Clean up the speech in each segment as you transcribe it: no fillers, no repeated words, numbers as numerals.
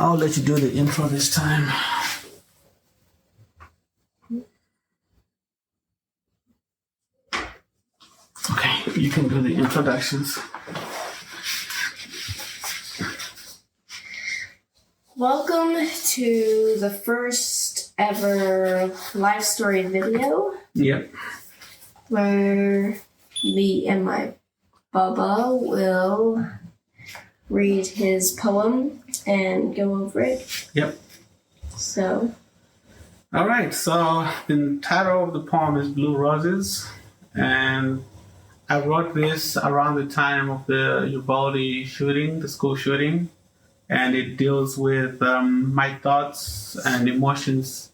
I'll let you do the intro this time. Okay, you can do the introductions. Welcome to the first ever live story video. Yep. Where me and my Bubba will read his poem and go over it. Yep. So. All right, so the title of the poem is Blue Roses, and I wrote this around the time of the Uvalde shooting, the school shooting, and it deals with my thoughts and emotions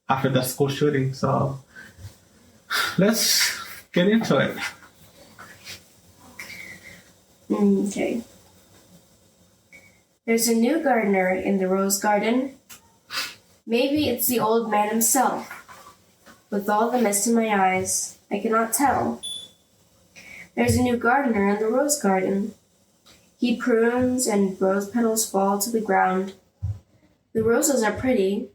after that school shooting. So let's get into it. Okay. There's a new gardener in the rose garden. Maybe it's the old man himself. With all the mist in my eyes, I cannot tell. There's a new gardener in the rose garden. He prunes and rose petals fall to the ground. The roses are pretty.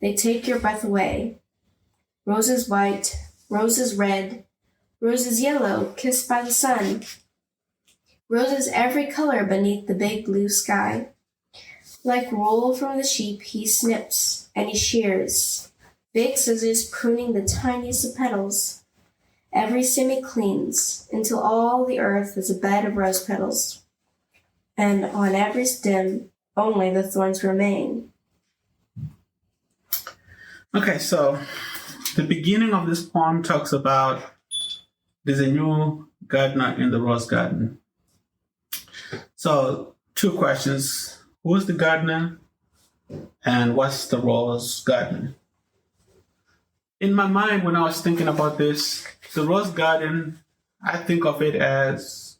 They take your breath away. Roses white, roses red, roses yellow, kissed by the sun. Roses every color beneath the big blue sky. Like wool from the sheep, he snips and he shears. Big scissors pruning the tiniest of petals. Every stem he cleans until all the earth is a bed of rose petals. And on every stem, only the thorns remain. Okay, so the beginning of this poem talks about there's a new gardener in the rose garden. So, two questions. Who's the gardener? And what's the rose garden? In my mind, when I was thinking about this, the rose garden, I think of it as,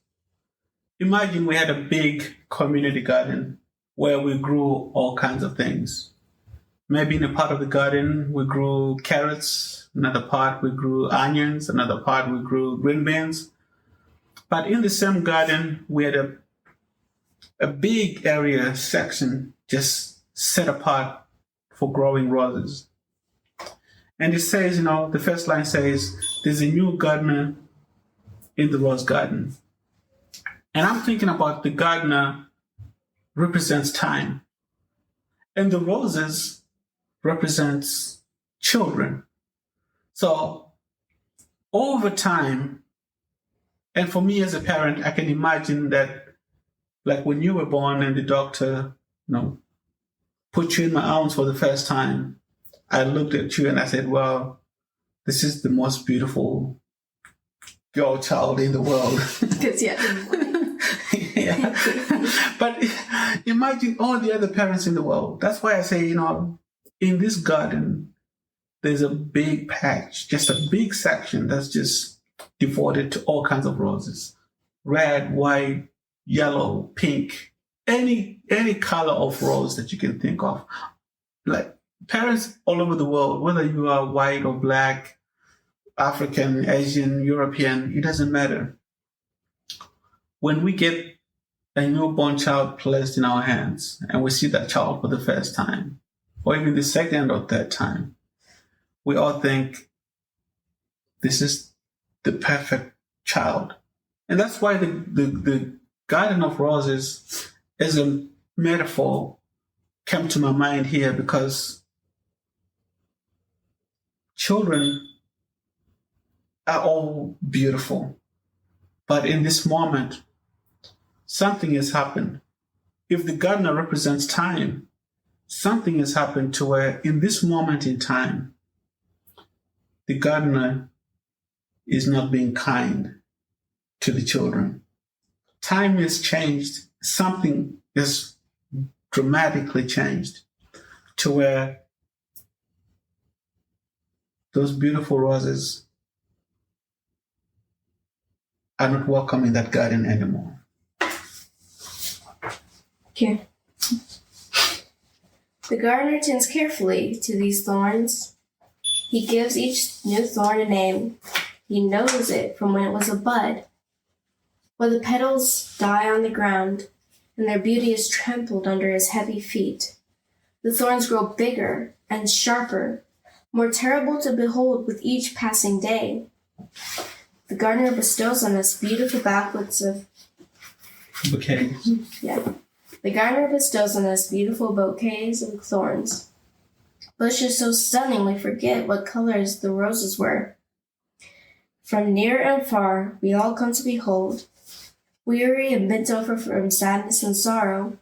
imagine we had a big community garden where we grew all kinds of things. Maybe in a part of the garden, we grew carrots. Another part, we grew onions. Another part, we grew green beans. But in the same garden, we had a big area section just set apart for growing roses. And it says, the first line says, there's a new gardener in the rose garden. And I'm thinking about the gardener represents time. And the roses represents children. So over time, and for me as a parent, I can imagine that like when you were born and the doctor, put you in my arms for the first time, I looked at you and I said, well, this is the most beautiful girl child in the world. Because yeah. But imagine all the other parents in the world. That's why I say, in this garden, there's a big patch, just a big section that's just devoted to all kinds of roses. Red, white, yellow, pink, any color of rose that you can think of. Like parents all over the world, whether you are white or black, African, Asian, European, it doesn't matter. When we get a newborn child placed in our hands and we see that child for the first time, or even the second or third time, we all think this is the perfect child. And that's why the Garden of Roses as a metaphor came to my mind here, because children are all beautiful. But in this moment, something has happened. If the gardener represents time, something has happened to where in this moment in time, the gardener is not being kind to the children. Time has changed. Something is dramatically changed to where those beautiful roses are not welcome in that garden anymore. Okay. The gardener tends carefully to these thorns. He gives each new thorn a name. He knows it from when it was a bud. When the petals die on the ground, and their beauty is trampled under his heavy feet, The thorns grow bigger and sharper, more terrible to behold with each passing day. The gardener bestows on us beautiful bouquets of bouquets. The gardener bestows on us beautiful bouquets of thorns. Bushes so stunning we forget what colors the roses were. From near and far we all come to behold, weary and bent over from sadness and sorrow.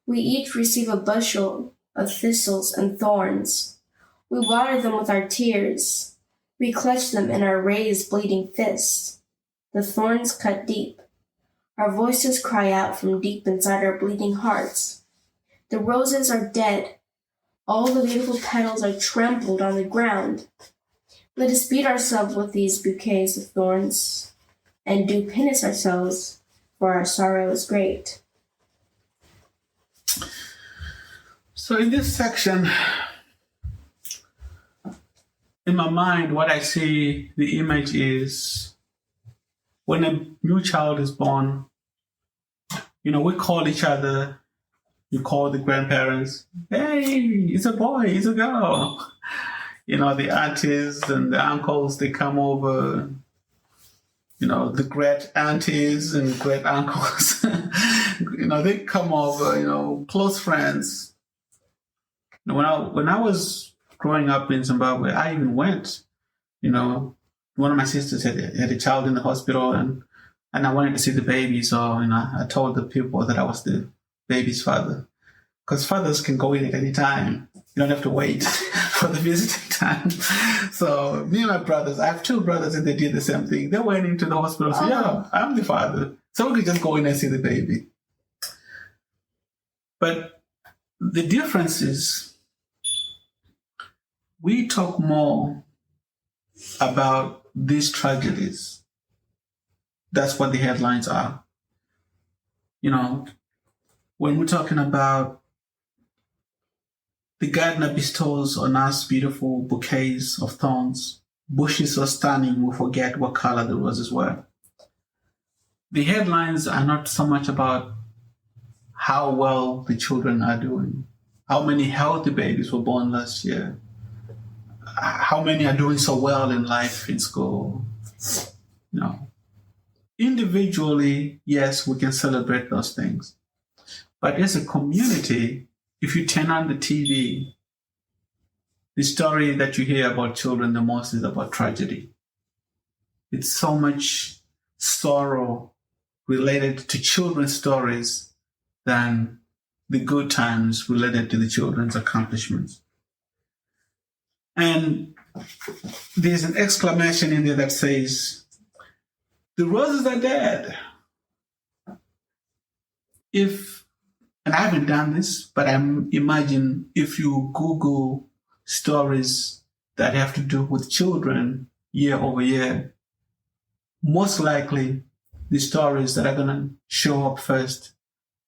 We each receive a bushel of thistles and thorns. We water them with our tears. We clutch them in our raised, bleeding fists. The thorns cut deep. Our voices cry out from deep inside our bleeding hearts. The roses are dead. All the beautiful petals are trampled on the ground. Let us beat ourselves with these bouquets of thorns, and do penance ourselves, for our sorrow is great. So in this section, in my mind, what I see, the image is when a new child is born, we call each other, you call the grandparents, hey, it's a boy, it's a girl. The aunties and the uncles, they come over, the great aunties and great uncles, they come over, close friends. When I was growing up in Zimbabwe, I even went, one of my sisters had a child in the hospital and I wanted to see the baby. So, I told the people that I was the baby's father. Because fathers can go in at any time. You don't have to wait for the visiting time. So me and my brothers, I have two brothers and they did the same thing. They went into the hospital and said, yeah, I'm the father. So we could just go in and see the baby. But the difference is we talk more about these tragedies. That's what the headlines are. When we're talking about the gardener bestows on us beautiful bouquets of thorns, bushes so stunning we forget what color the roses were. The headlines are not so much about how well the children are doing, how many healthy babies were born last year, how many are doing so well in life, in school. Individually, yes, we can celebrate those things. But as a community, if you turn on the TV, the story that you hear about children the most is about tragedy. It's so much sorrow related to children's stories than the good times related to the children's accomplishments. And there's an exclamation in there that says, the roses are dead. And I haven't done this, but I imagine if you Google stories that have to do with children year over year, most likely the stories that are going to show up first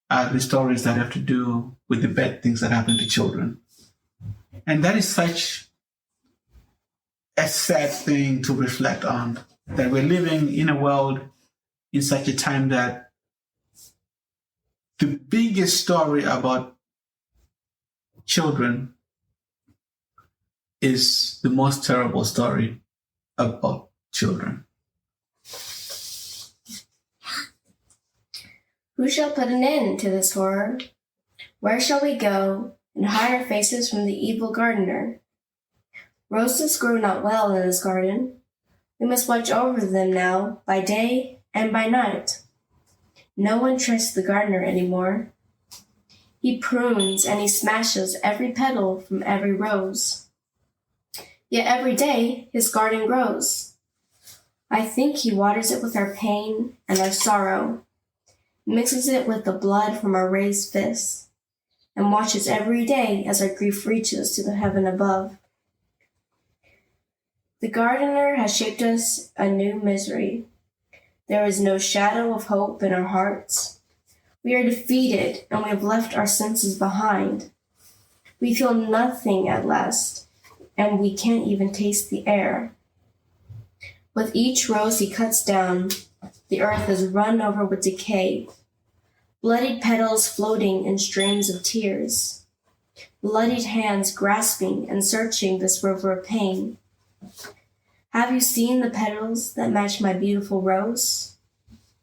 are the stories that have to do with the bad things that happen to children. And that is such a sad thing to reflect on, that we're living in a world in such a time that the biggest story about children is the most terrible story about children. Who shall put an end to this horror? Where shall we go and hide our faces from the evil gardener? Roses grow not well in this garden. We must watch over them now, by day and by night. No one trusts the gardener anymore. He prunes and he smashes every petal from every rose. Yet every day his garden grows. I think he waters it with our pain and our sorrow, mixes it with the blood from our raised fists, and watches every day as our grief reaches to the heaven above. The gardener has shaped us a new misery. There is no shadow of hope in our hearts. We are defeated and we have left our senses behind. We feel nothing at last, and we can't even taste the air. With each rose he cuts down, the earth is run over with decay, bloodied petals floating in streams of tears. bloodied hands grasping and searching this river of pain. Have you seen the petals that match my beautiful rose?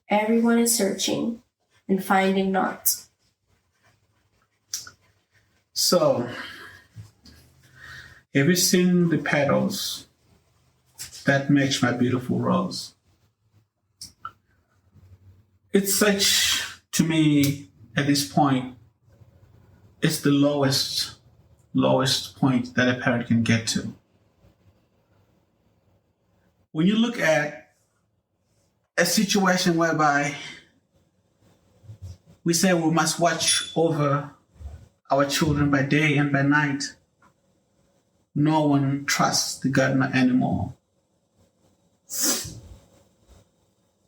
Everyone is searching and finding not. So, have you seen the petals that match my beautiful rose? It's such, to me, at this point, it's the lowest point that a parent can get to. When you look at a situation whereby we say we must watch over our children by day and by night, no one trusts the gardener anymore.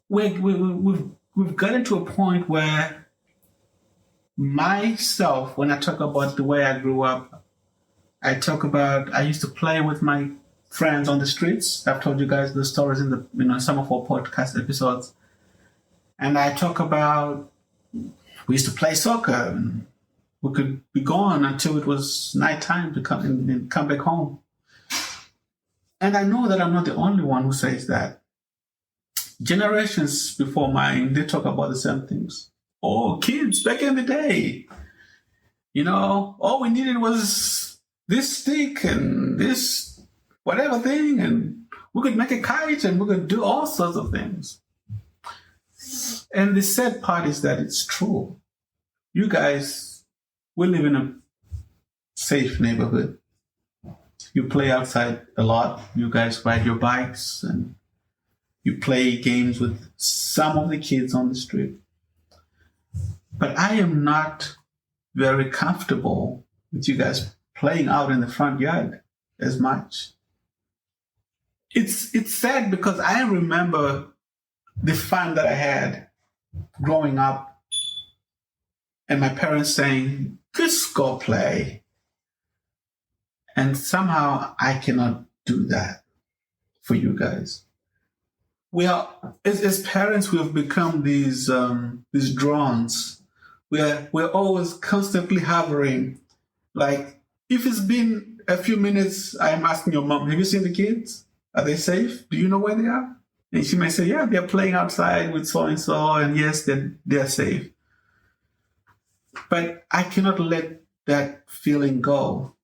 We've gotten to a point where myself, when I talk about the way I grew up, I used to play with my friends on the streets. I've told you guys the stories in some of our podcast episodes. And I talk about, we used to play soccer, and we could be gone until it was nighttime to come back home. And I know that I'm not the only one who says that. Generations before mine, they talk about the same things. Oh, kids, back in the day, all we needed was this stick and this whatever thing, and we could make a kite, and we could do all sorts of things. And the sad part is that it's true. You guys, we live in a safe neighborhood. You play outside a lot. You guys ride your bikes, and you play games with some of the kids on the street. But I am not very comfortable with you guys playing out in the front yard as much. It's sad because I remember the fun that I had growing up, and my parents saying, just go play. And somehow I cannot do that for you guys. As parents, we have become these drones. We're always constantly hovering. Like, if it's been a few minutes, I'm asking your mom, have you seen the kids? Are they safe? Do you know where they are? And she might say, yeah, they're playing outside with so-and-so, and yes, they're safe. But I cannot let that feeling go.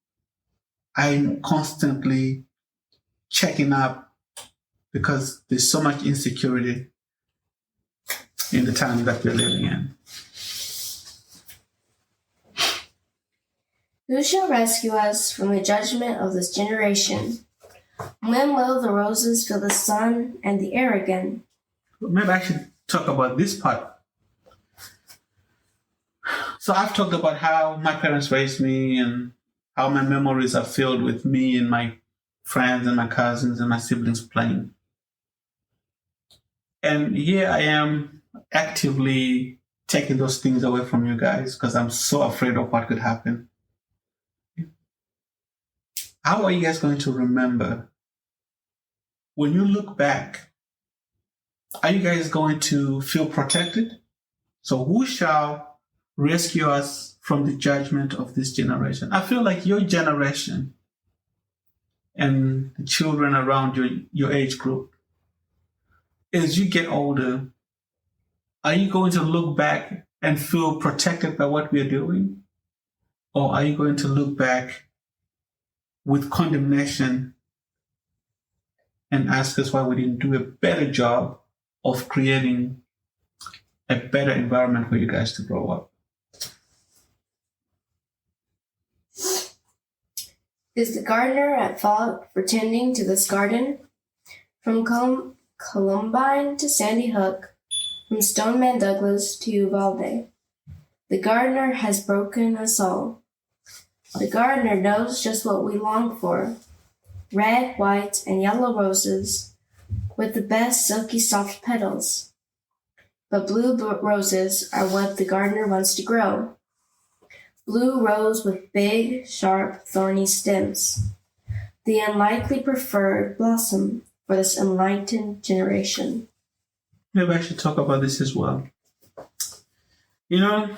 I'm constantly checking up because there's so much insecurity in the time that we're living in. Who shall rescue us from the judgment of this generation? When will the roses feel the sun and the air again? Maybe I should talk about this part. So I've talked about how my parents raised me and how my memories are filled with me and my friends and my cousins and my siblings playing. And here I am actively taking those things away from you guys because I'm so afraid of what could happen. How are you guys going to remember? When you look back, are you guys going to feel protected? So who shall rescue us from the judgment of this generation? I feel like your generation and the children around your age group, as you get older, are you going to look back and feel protected by what we're doing? Or are you going to look back with condemnation and ask us why we didn't do a better job of creating a better environment for you guys to grow up? Is the gardener at fault for tending to this garden? From Columbine to Sandy Hook, from Stoneman Douglas to Uvalde, the gardener has broken us all. The gardener knows just what we long for: red, white, and yellow roses with the best silky soft petals. But blue roses are what the gardener wants to grow. Blue rose with big, sharp, thorny stems. The unlikely preferred blossom for this enlightened generation. Maybe I should talk about this as well. The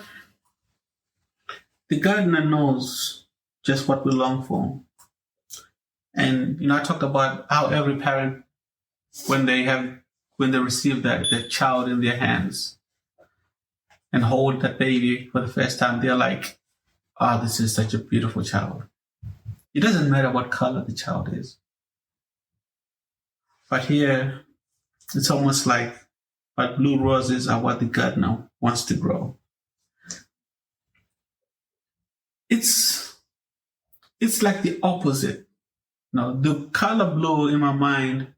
gardener knows just what we long for. And I talked about how every parent, when they receive that child in their hands and hold that baby for the first time, they're like, "Oh, this is such a beautiful child." It doesn't matter what color the child is. But here, it's almost like but blue roses are what the gardener wants to grow. It's like the opposite. The color blue in my mind,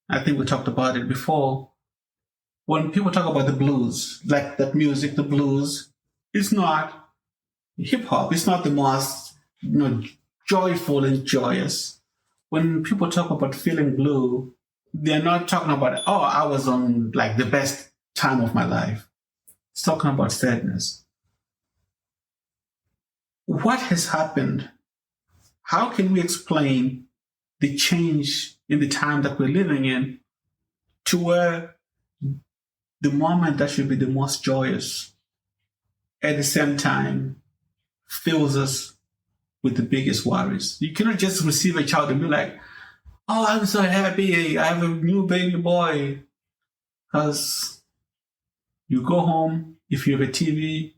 I think we talked about it before. When people talk about the blues, like that music, the blues, it's not hip hop. It's not the most joyful and joyous. When people talk about feeling blue, they're not talking about, oh, I was on like the best time of my life. It's talking about sadness. What has happened? How can we explain the change in the time that we're living in to where the moment that should be the most joyous at the same time fills us with the biggest worries? You cannot just receive a child and be like, "Oh, I'm so happy, I have a new baby boy." Because you go home, if you have a TV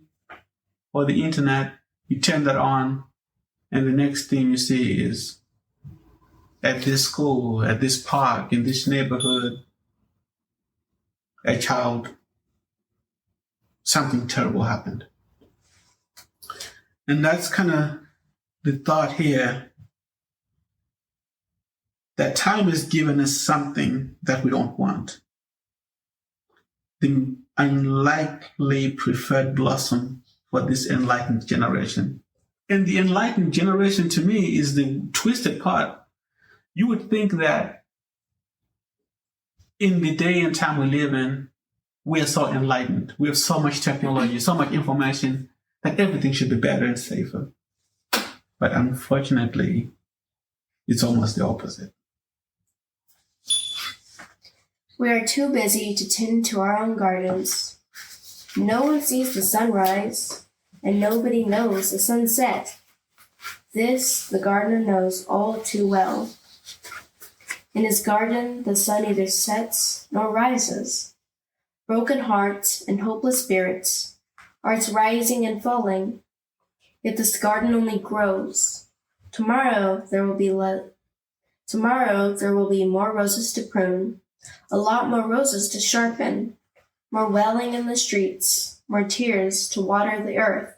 or the internet, you turn that on, and the next thing you see is at this school, at this park, in this neighborhood, a child, something terrible happened. And that's kind of the thought here, that time has given us something that we don't want. The unlikely preferred blossom for this enlightened generation. And the enlightened generation, to me, is the twisted part. You would think that in the day and time we live in, we are so enlightened. We have so much technology, so much information, that everything should be better and safer. But unfortunately, it's almost the opposite. We are too busy to tend to our own gardens. No one sees the sunrise, and nobody knows the sunset. This the gardener knows all too well. In his garden, the sun neither sets nor rises. Broken hearts and hopeless spirits are its rising and falling. Yet this garden only grows. Tomorrow there will be more roses to prune, a lot more roses to sharpen, more wailing in the streets, more tears to water the earth.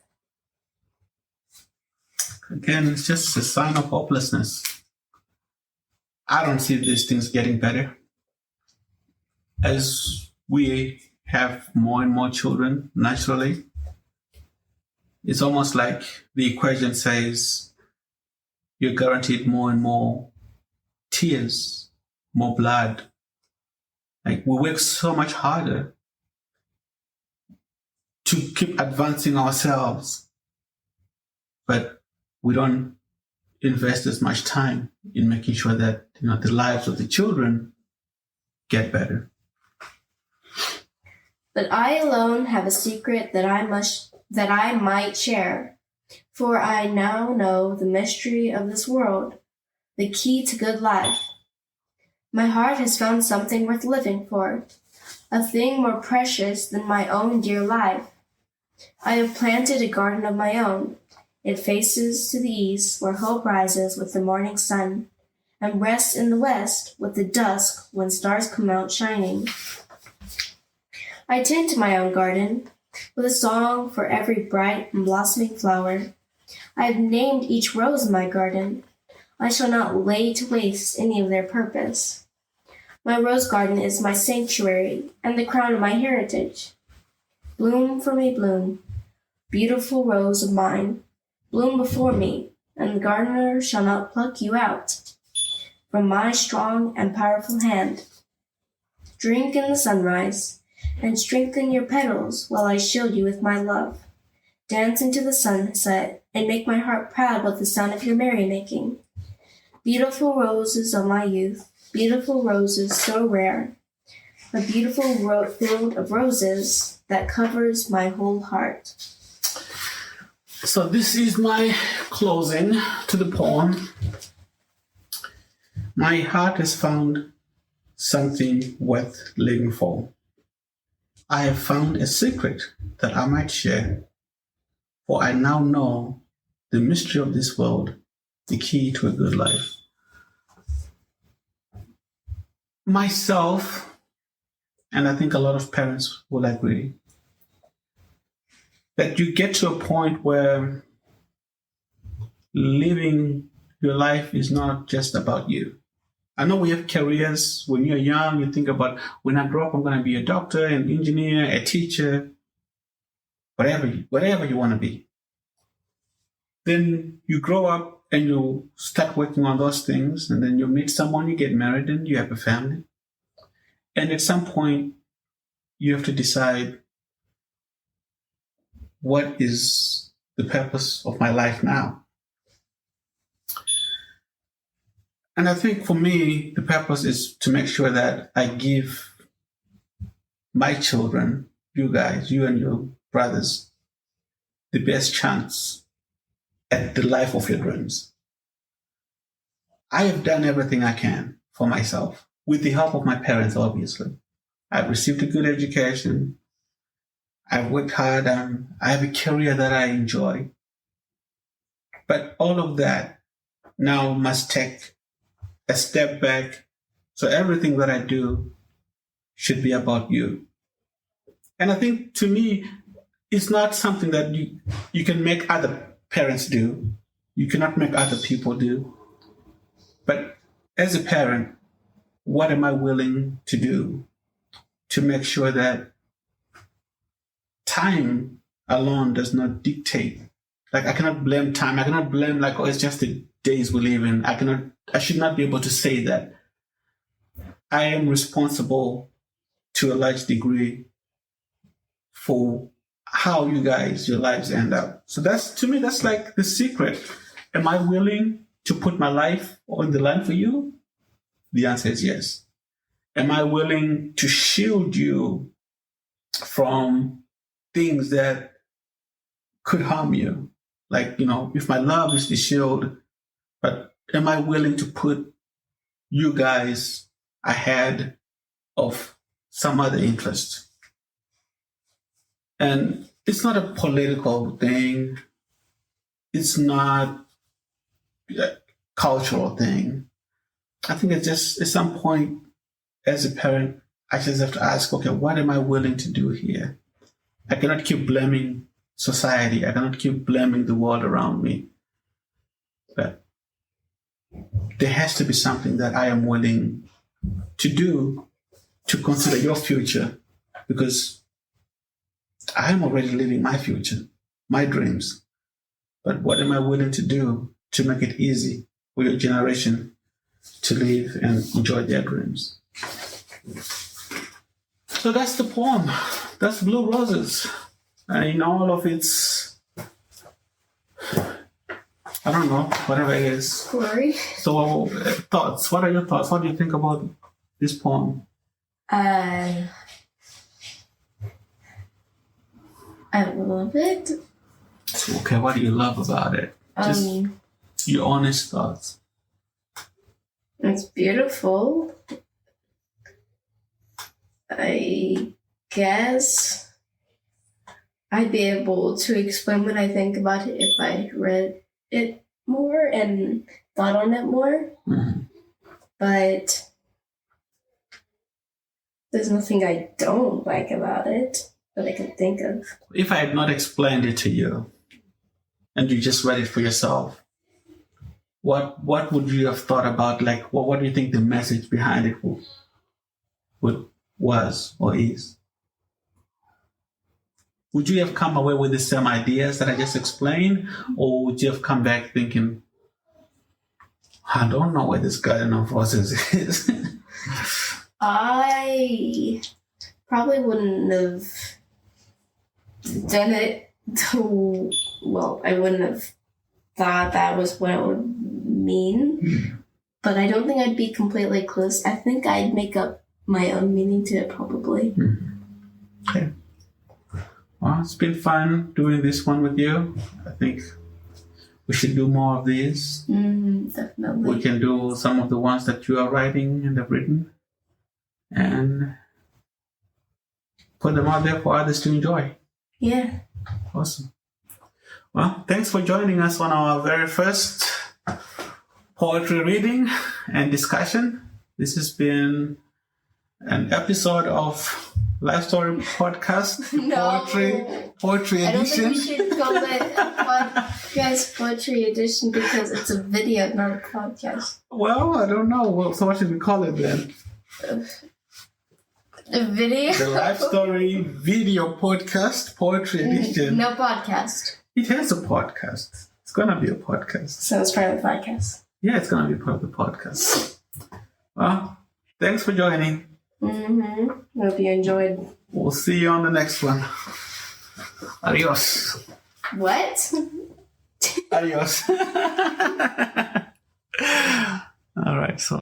Again, it's just a sign of hopelessness. I don't see these things getting better. As we have more and more children, naturally, it's almost like the equation says you're guaranteed more and more tears, more blood. Like, we work so much harder to keep advancing ourselves, but we don't invest as much time in making sure that the lives of the children get better. But I alone have a secret that I might share, for I now know the mystery of this world, the key to good life. My heart has found something worth living for, a thing more precious than my own dear life. I have planted a garden of my own. It faces to the east, where hope rises with the morning sun, and rests in the west with the dusk when stars come out shining. I tend to my own garden, with a song for every bright and blossoming flower. I have named each rose in my garden. I shall not lay to waste any of their purpose. My rose garden is my sanctuary and the crown of my heritage. Bloom for me, bloom, beautiful rose of mine. Bloom before me, and the gardener shall not pluck you out from my strong and powerful hand. Drink in the sunrise, and strengthen your petals while I shield you with my love. Dance into the sunset, and make my heart proud with the sound of your merrymaking. Beautiful roses of my youth, beautiful roses so rare, a beautiful field of roses that covers my whole heart. So this is my closing to the poem. My heart has found something worth living for. I have found a secret that I might share, for I now know the mystery of this world, the key to a good life. Myself, and I think a lot of parents will agree, that you get to a point where living your life is not just about you. I know we have careers. When you're young, you think about, when I grow up, I'm going to be a doctor, an engineer, a teacher, whatever you want to be. Then you grow up and you start working on those things, and then you meet someone, you get married, and you have a family. And at some point, you have to decide, what is the purpose of my life now? And I think for me, the purpose is to make sure that I give my children, you guys, you and your brothers, the best chance at the life of your dreams. I have done everything I can for myself, with the help of my parents, obviously. I've received a good education. I've worked hard. I have a career that I enjoy. But all of that now must take a step back. So everything that I do should be about you. And I think, to me, it's not something that you can make other parents do. You cannot make other people do. But as a parent, what am I willing to do to make sure that time alone does not dictate? Like, I cannot blame time. I cannot blame, like, oh, it's just the days we live in. I should not be able to say that. I am responsible to a large degree for how your lives end up. So to me, that's like the secret. Am I willing to put my life on the line for you? The answer is yes. Am I willing to shield you from things that could harm you? Like, if my love is the shield, but am I willing to put you guys ahead of some other interest? And it's not a political thing. It's not a cultural thing. I think it's just, at some point, as a parent, I just have to ask, okay, what am I willing to do here? I cannot keep blaming society. I cannot keep blaming the world around me. But there has to be something that I am willing to do to consider your future, because I am already living my future, my dreams. But what am I willing to do to make it easy for your generation to live and enjoy their dreams? So that's the poem. That's Blue Roses. In all of its, I don't know, whatever it is. Glory. So thoughts. What are your thoughts? What do you think about this poem? I love it. Okay, what do you love about it? Just your honest thoughts. It's beautiful. I guess I'd be able to explain what I think about it if I read it more and thought on it more. Mm-hmm. But there's nothing I don't like about it that I can think of. If I had not explained it to you and you just read it for yourself, what would you have thought about? Like, what do you think the message behind it was or is? Would you have come away with the same ideas that I just explained, or would you have come back thinking, I don't know where this garden of roses is? I probably wouldn't have done it well. I wouldn't have thought that was what it would mean. But I don't think I'd be completely close. I think I'd make up my own meaning to it, probably. Okay. Well, it's been fun doing this one with you. I think we should do more of these. Definitely. We can do some of the ones that you are writing and have written and put them out there for others to enjoy. Yeah. Awesome. Well, thanks for joining us on our very first poetry reading and discussion. This has been an episode of Life Story Podcast, No. poetry I don't edition. think we should call it a podcast poetry edition because it's a video, not a podcast. Well, I don't know. So what should we call it then? A video? The Life Story Video Podcast Poetry Edition. No podcast. It has a podcast. It's gonna be a podcast. So it's part of the podcast. Yeah, it's gonna be part of the podcast. Well, thanks for joining. Hope you enjoyed. We'll see you on the next one. Adios. What? Adios. All right, so.